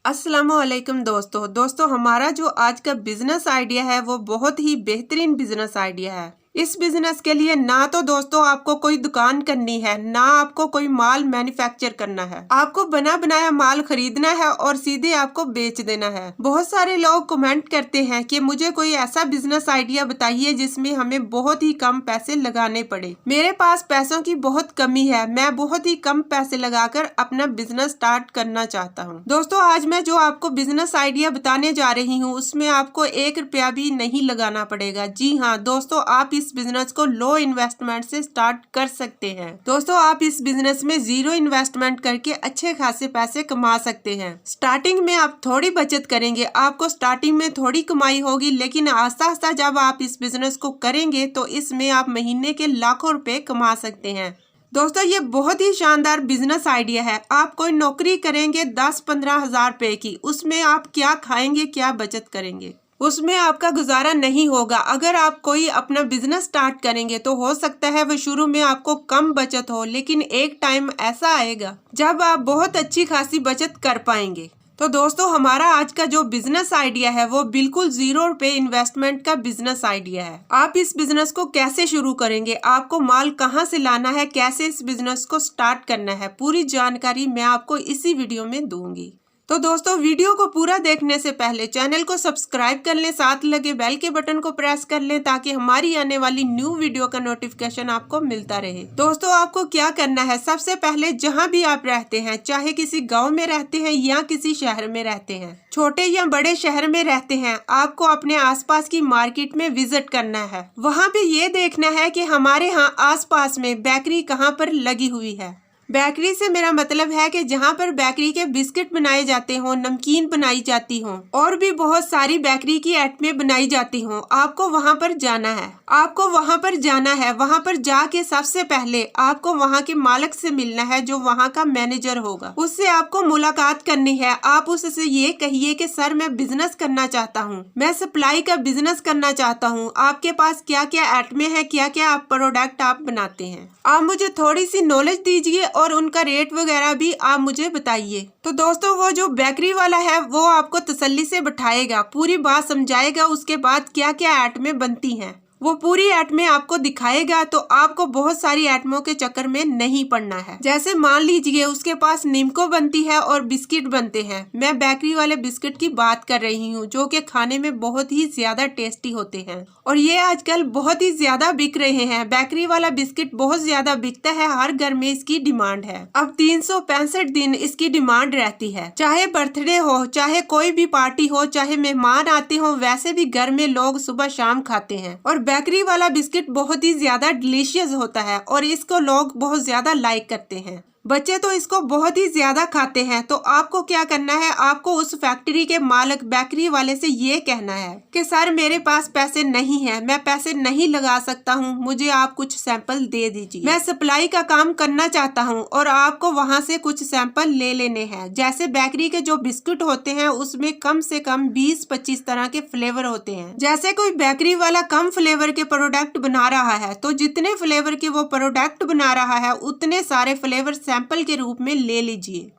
अस्सलामुअलैकुम दोस्तों हमारा जो आज का बिजनेस आइडिया है वो बहुत ही बेहतरीन बिजनेस आइडिया है। इस बिजनेस के लिए ना तो दोस्तों आपको कोई दुकान करनी है, ना आपको कोई माल मैन्युफैक्चर करना है। आपको बना बनाया माल खरीदना है और सीधे आपको बेच देना है। बहुत सारे लोग कमेंट करते हैं कि मुझे कोई ऐसा बिजनेस आइडिया बताइए जिसमें हमें बहुत ही कम पैसे लगाने पड़े। मेरे पास पैसों की बहुत कमी है, मैं बहुत ही कम पैसे लगाकर अपना बिजनेस स्टार्ट करना चाहता हूँ। दोस्तों आज मैं जो आपको बिजनेस आइडिया बताने जा रही हूँ उसमें आपको 1 रुपया भी नहीं लगाना पड़ेगा। जी हाँ दोस्तों, आप इस बिजनेस को लो इन्वेस्टमेंट से स्टार्ट कर सकते हैं। दोस्तों आप इस बिजनेस में 0 इन्वेस्टमेंट करके अच्छे खासे पैसे कमा सकते हैं। स्टार्टिंग में आप थोड़ी बचत करेंगे, आपको स्टार्टिंग में थोड़ी कमाई होगी, लेकिन आस्ता आस्ता जब आप इस बिजनेस को करेंगे तो इसमें आप महीने के लाखों रुपए कमा सकते हैं। दोस्तों ये बहुत ही शानदार बिजनेस आइडिया है। आप कोई नौकरी करेंगे 10-15 हजार रुपए की, उसमें आप क्या खाएंगे, क्या बचत करेंगे, उसमें आपका गुजारा नहीं होगा। अगर आप कोई अपना बिजनेस स्टार्ट करेंगे तो हो सकता है वो शुरू में आपको कम बचत हो, लेकिन एक टाइम ऐसा आएगा जब आप बहुत अच्छी खासी बचत कर पाएंगे। तो दोस्तों हमारा आज का जो बिजनेस आइडिया है वो बिल्कुल 0 रुपए इन्वेस्टमेंट का बिजनेस आइडिया है। आप इस बिजनेस को कैसे शुरू करेंगे, आपको माल कहां से लाना है, कैसे इस बिजनेस को स्टार्ट करना है, पूरी जानकारी मैं आपको इसी वीडियो में दूंगी। तो दोस्तों वीडियो को पूरा देखने से पहले चैनल को सब्सक्राइब कर लें, साथ लगे बेल के बटन को प्रेस कर लें ताकि हमारी आने वाली न्यू वीडियो का नोटिफिकेशन आपको मिलता रहे। दोस्तों आपको क्या करना है, सबसे पहले जहां भी आप रहते हैं, चाहे किसी गांव में रहते हैं या किसी शहर में रहते हैं, छोटे या बड़े शहर में रहते हैं, आपको अपने आसपास की मार्केट में विजिट करना है। वहाँ पे ये देखना है कि हमारे यहाँ आसपास में बेकरी कहाँ पर लगी हुई है। बेकरी से मेरा मतलब है कि जहाँ पर बेकरी के बिस्किट बनाए जाते हों, नमकीन बनाई जाती हों और भी बहुत सारी बेकरी की आइटमें बनाई जाती हों, आपको वहाँ पर जाना है। आपको वहाँ पर जाना है। वहाँ पर जाके सबसे पहले आपको वहाँ के मालिक से मिलना है जो वहाँ का मैनेजर होगा, उससे आपको मुलाकात करनी है। आप उससे ये कहिए कि सर मैं बिजनेस करना चाहता हूँ, मैं सप्लाई का बिजनेस करना चाहता हूँ, आपके पास क्या क्या आइटमें हैं, क्या क्या आप प्रोडक्ट आप बनाते हैं, आप मुझे थोड़ी सी नॉलेज दीजिए और उनका रेट वगैरह भी आप मुझे बताइए। तो दोस्तों वो जो बेकरी वाला है वो आपको तसल्ली से बैठाएगा, पूरी बात समझाएगा, उसके बाद क्या क्या आइटमें बनती हैं वो पूरी आइटमें आपको दिखाएगा। तो आपको बहुत सारी आइटमों के चक्कर में नहीं पड़ना है। जैसे मान लीजिए उसके पास निम्को बनती है और बिस्किट बनते हैं। मैं बेकरी वाले बिस्किट की बात कर रही हूँ जो कि खाने में बहुत ही ज्यादा टेस्टी होते हैं और ये आजकल बहुत ही ज्यादा बिक रहे हैं। बेकरी वाला बिस्किट बहुत ज्यादा बिकता है, हर घर में इसकी डिमांड है। अब 365 दिन इसकी डिमांड रहती है, चाहे बर्थडे हो, चाहे कोई भी पार्टी हो, चाहे मेहमान आते हो, वैसे भी घर में लोग सुबह शाम खाते हैं। और बेकरी वाला बिस्किट बहुत ही ज्यादा डिलीशियस होता है और इसको लोग बहुत ज्यादा लाइक करते हैं। बच्चे तो इसको बहुत ही ज्यादा खाते हैं। तो आपको क्या करना है, आपको उस फैक्ट्री के मालिक बेकरी वाले से ये कहना है कि सर मेरे पास पैसे नहीं है, मैं पैसे नहीं लगा सकता हूँ, मुझे आप कुछ सैंपल दे दीजिए, मैं सप्लाई का काम करना चाहता हूँ और आपको वहाँ से कुछ सैंपल ले लेने हैं। जैसे बेकरी के जो बिस्कुट होते हैं उसमें कम से कम 20-25 तरह के फ्लेवर होते हैं। जैसे कोई बेकरी वाला कम फ्लेवर के प्रोडक्ट बना रहा है तो जितने फ्लेवर के वो प्रोडक्ट बना रहा है उतने सारे फ्लेवर सैंपल के रूप में ले लीजिए।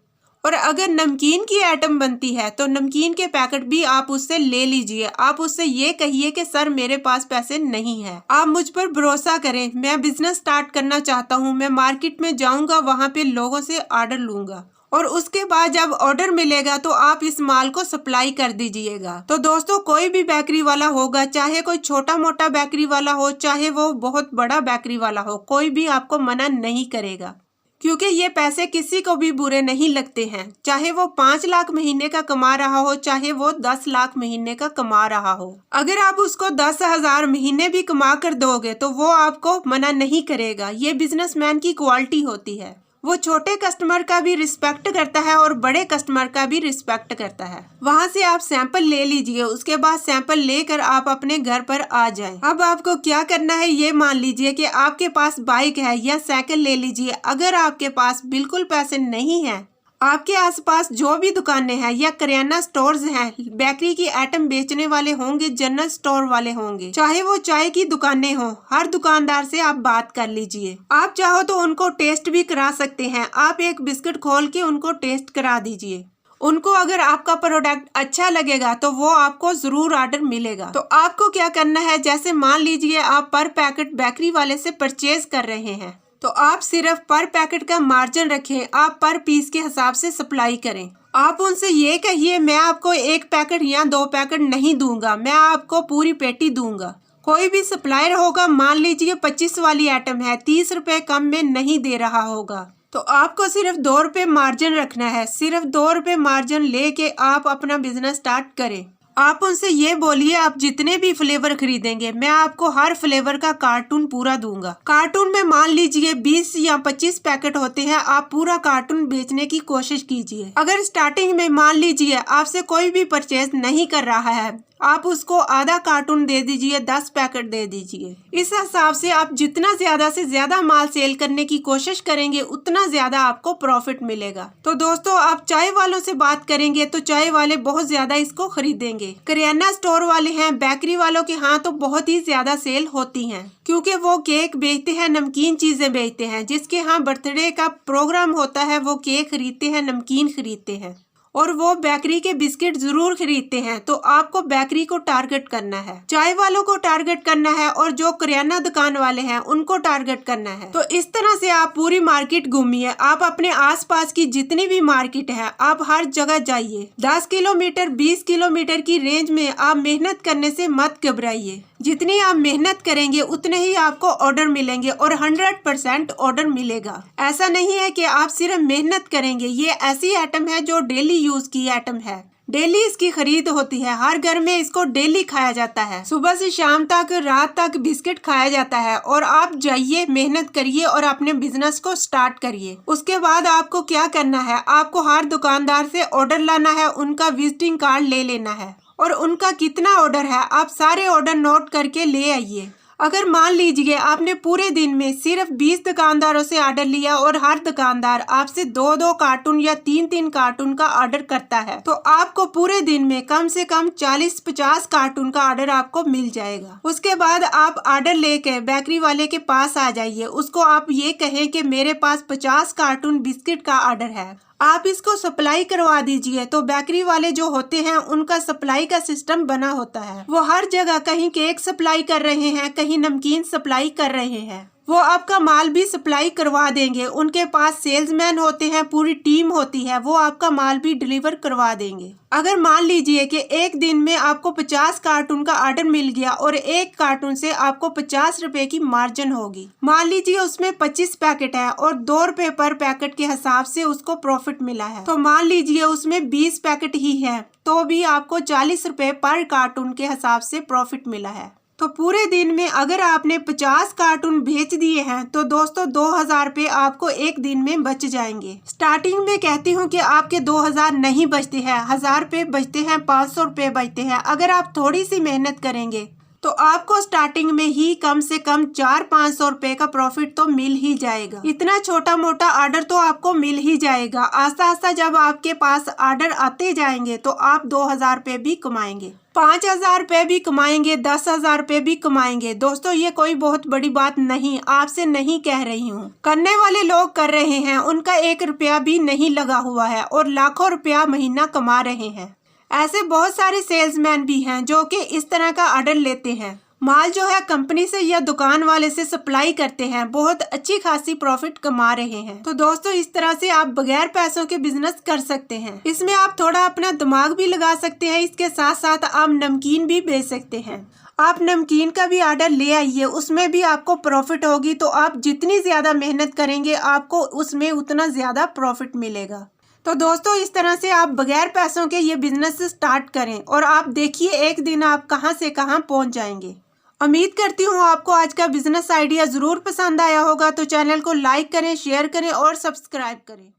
और अगर नमकीन की आइटम बनती है तो नमकीन के पैकेट भी आप उससे ले लीजिए। आप उससे ये कहिए कि सर मेरे पास पैसे नहीं है, आप मुझ पर भरोसा करें, मैं बिजनेस स्टार्ट करना चाहता हूँ, मैं मार्केट में जाऊंगा, वहाँ पे लोगों से ऑर्डर लूंगा और उसके बाद जब ऑर्डर मिलेगा तो आप इस माल को सप्लाई कर दीजिएगा। तो दोस्तों कोई भी बेकरी वाला होगा, चाहे कोई छोटा मोटा बेकरी वाला हो, चाहे वो बहुत बड़ा बेकरी वाला हो, कोई भी आपको मना नहीं करेगा, क्योंकि ये पैसे किसी को भी बुरे नहीं लगते हैं। चाहे वो 5 लाख महीने का कमा रहा हो, चाहे वो 10 लाख महीने का कमा रहा हो, अगर आप उसको 10,000 महीने भी कमा कर दोगे तो वो आपको मना नहीं करेगा। ये बिजनेसमैन की क्वालिटी होती है, वो छोटे कस्टमर का भी रिस्पेक्ट करता है और बड़े कस्टमर का भी रिस्पेक्ट करता है। वहाँ से आप सैंपल ले लीजिए, उसके बाद सैंपल लेकर आप अपने घर पर आ जाएं। अब आपको क्या करना है, ये मान लीजिए कि आपके पास बाइक है या साइकिल ले लीजिए। अगर आपके पास बिल्कुल पैसे नहीं है, आपके आसपास जो भी दुकानें हैं या किराना स्टोर्स हैं, बेकरी की आइटम बेचने वाले होंगे, जनरल स्टोर वाले होंगे, चाहे वो चाय की दुकानें हों, हर दुकानदार से आप बात कर लीजिए। आप चाहो तो उनको टेस्ट भी करा सकते हैं। आप एक बिस्किट खोल के उनको टेस्ट करा दीजिए। उनको अगर आपका प्रोडक्ट अच्छा लगेगा तो वो आपको जरूर ऑर्डर मिलेगा। तो आपको क्या करना है, जैसे मान लीजिए आप पर पैकेट बेकरी वाले से परचेज कर रहे हैं तो आप सिर्फ पर पैकेट का मार्जिन रखें, आप पर पीस के हिसाब से सप्लाई करें। आप उनसे ये कहिए मैं आपको 1 पैकेट या 2 पैकेट नहीं दूंगा, मैं आपको पूरी पेटी दूंगा। कोई भी सप्लायर होगा, मान लीजिए 25 वाली आइटम है, 30 रुपए कम में नहीं दे रहा होगा तो आपको सिर्फ 2 रुपए मार्जिन रखना है। सिर्फ 2 रुपए मार्जिन लेके आप अपना बिजनेस स्टार्ट करें। आप उनसे ये बोलिए आप जितने भी फ्लेवर खरीदेंगे मैं आपको हर फ्लेवर का कार्टून पूरा दूंगा। कार्टून में मान लीजिए 20 या 25 पैकेट होते हैं, आप पूरा कार्टून बेचने की कोशिश कीजिए। अगर स्टार्टिंग में मान लीजिए आपसे कोई भी परचेज नहीं कर रहा है, आप उसको आधा कार्टून दे दीजिए, 10 पैकेट दे दीजिए। इस हिसाब से आप जितना ज्यादा से ज्यादा माल सेल करने की कोशिश करेंगे उतना ज्यादा आपको प्रॉफिट मिलेगा। तो दोस्तों आप चाय वालों से बात करेंगे तो चाय वाले बहुत ज्यादा इसको खरीदेंगे। करियाना स्टोर वाले हैं, बेकरी वालों के यहाँ तो बहुत ही ज्यादा सेल होती हैं क्योंकि वो केक बेचते हैं, नमकीन चीजें बेचते हैं। जिसके यहाँ बर्थडे का प्रोग्राम होता है वो केक खरीदते हैं, नमकीन खरीदते हैं और वो बेकरी के बिस्किट जरूर खरीदते हैं। तो आपको बेकरी को टारगेट करना है, चाय वालों को टारगेट करना है और जो किराना दुकान वाले हैं उनको टारगेट करना है। तो इस तरह से आप पूरी मार्केट घूमिए। आप अपने आसपास की जितनी भी मार्केट है आप हर जगह जाइए। 10 किलोमीटर 20 किलोमीटर की रेंज में आप मेहनत करने से मत घबराइए। जितनी आप मेहनत करेंगे उतने ही आपको ऑर्डर मिलेंगे और 100% ऑर्डर मिलेगा। ऐसा नहीं है कि आप सिर्फ मेहनत करेंगे। ये ऐसी आइटम है जो डेली यूज की आइटम है, डेली इसकी खरीद होती है, हर घर में इसको डेली खाया जाता है। सुबह से शाम तक रात तक बिस्किट खाया जाता है। और आप जाइए, मेहनत करिए और अपने बिजनेस को स्टार्ट करिए। उसके बाद आपको क्या करना है, आपको हर दुकानदार से ऑर्डर लाना है, उनका विजिटिंग कार्ड ले लेना है और उनका कितना ऑर्डर है आप सारे ऑर्डर नोट करके ले आइए। अगर मान लीजिए आपने पूरे दिन में सिर्फ 20 दुकानदारों से ऑर्डर लिया और हर दुकानदार आपसे 2-2 कार्टून या 3-3 कार्टून का ऑर्डर करता है तो आपको पूरे दिन में कम से कम 40-50 कार्टून का ऑर्डर आपको मिल जाएगा। उसके बाद आप ऑर्डर लेके बेकरी वाले के पास आ जाइए। उसको आप ये कहें कि मेरे पास 50 कार्टून बिस्किट का ऑर्डर है, आप इसको सप्लाई करवा दीजिए। तो बेकरी वाले जो होते हैं उनका सप्लाई का सिस्टम बना होता है। वो हर जगह कहीं केक सप्लाई कर रहे हैं, कहीं नमकीन सप्लाई कर रहे हैं, वो आपका माल भी सप्लाई करवा देंगे। उनके पास सेल्समैन होते हैं, पूरी टीम होती है, वो आपका माल भी डिलीवर करवा देंगे। अगर मान लीजिए कि एक दिन में आपको 50 कार्टून का ऑर्डर मिल गया और एक कार्टून से आपको 50 रुपए की मार्जिन होगी, मान लीजिए उसमें 25 पैकेट है और 2 रुपए पर पैकेट के हिसाब से उसको प्रॉफिट मिला है, तो मान लीजिए उसमें 20 पैकेट ही है तो भी आपको 40 रुपए पर कार्टून के हिसाब से प्रॉफिट मिला है। तो पूरे दिन में अगर आपने 50 कार्टून बेच दिए हैं तो दोस्तों 2000 रुपए आपको एक दिन में बच जाएंगे। स्टार्टिंग में कहती हूँ कि आपके 2000 नहीं बचते हैं, 1000 रुपए बचते हैं, 500 रुपए बचते हैं। अगर आप थोड़ी सी मेहनत करेंगे तो आपको स्टार्टिंग में ही कम से कम 400-500 रुपए का प्रॉफिट तो मिल ही जाएगा। इतना छोटा मोटा ऑर्डर तो आपको मिल ही जाएगा। आस्ता आस्ता जब आपके पास ऑर्डर आते जाएंगे तो आप 2000 रुपए भी कमाएंगे, 5000 रुपए भी कमाएंगे, 10,000 रुपए भी कमाएंगे। दोस्तों ये कोई बहुत बड़ी बात नहीं, आपसे नहीं कह रही हूँ। करने वाले लोग कर रहे हैं, उनका 1 रुपया भी नहीं लगा हुआ है और लाखों रुपया महीना कमा रहे हैं। ऐसे बहुत सारे सेल्समैन भी हैं जो कि इस तरह का ऑर्डर लेते हैं, माल जो है कंपनी से या दुकान वाले से सप्लाई करते हैं, बहुत अच्छी खासी प्रॉफिट कमा रहे हैं। तो दोस्तों इस तरह से आप बगैर पैसों के बिजनेस कर सकते हैं। इसमें आप थोड़ा अपना दिमाग भी लगा सकते हैं, इसके साथ साथ आप नमकीन भी बेच सकते हैं। आप नमकीन का भी ऑर्डर ले आइए, उसमें भी आपको प्रॉफिट होगी। तो आप जितनी ज्यादा मेहनत करेंगे आपको उसमें उतना ज्यादा प्रॉफिट मिलेगा। तो दोस्तों इस तरह से आप बगैर पैसों के ये बिजनेस स्टार्ट करें और आप देखिए एक दिन आप कहां से कहां पहुंच जाएंगे। उम्मीद करती हूँ आपको आज का बिजनेस आइडिया जरूर पसंद आया होगा। तो चैनल को लाइक करें, शेयर करें और सब्सक्राइब करें।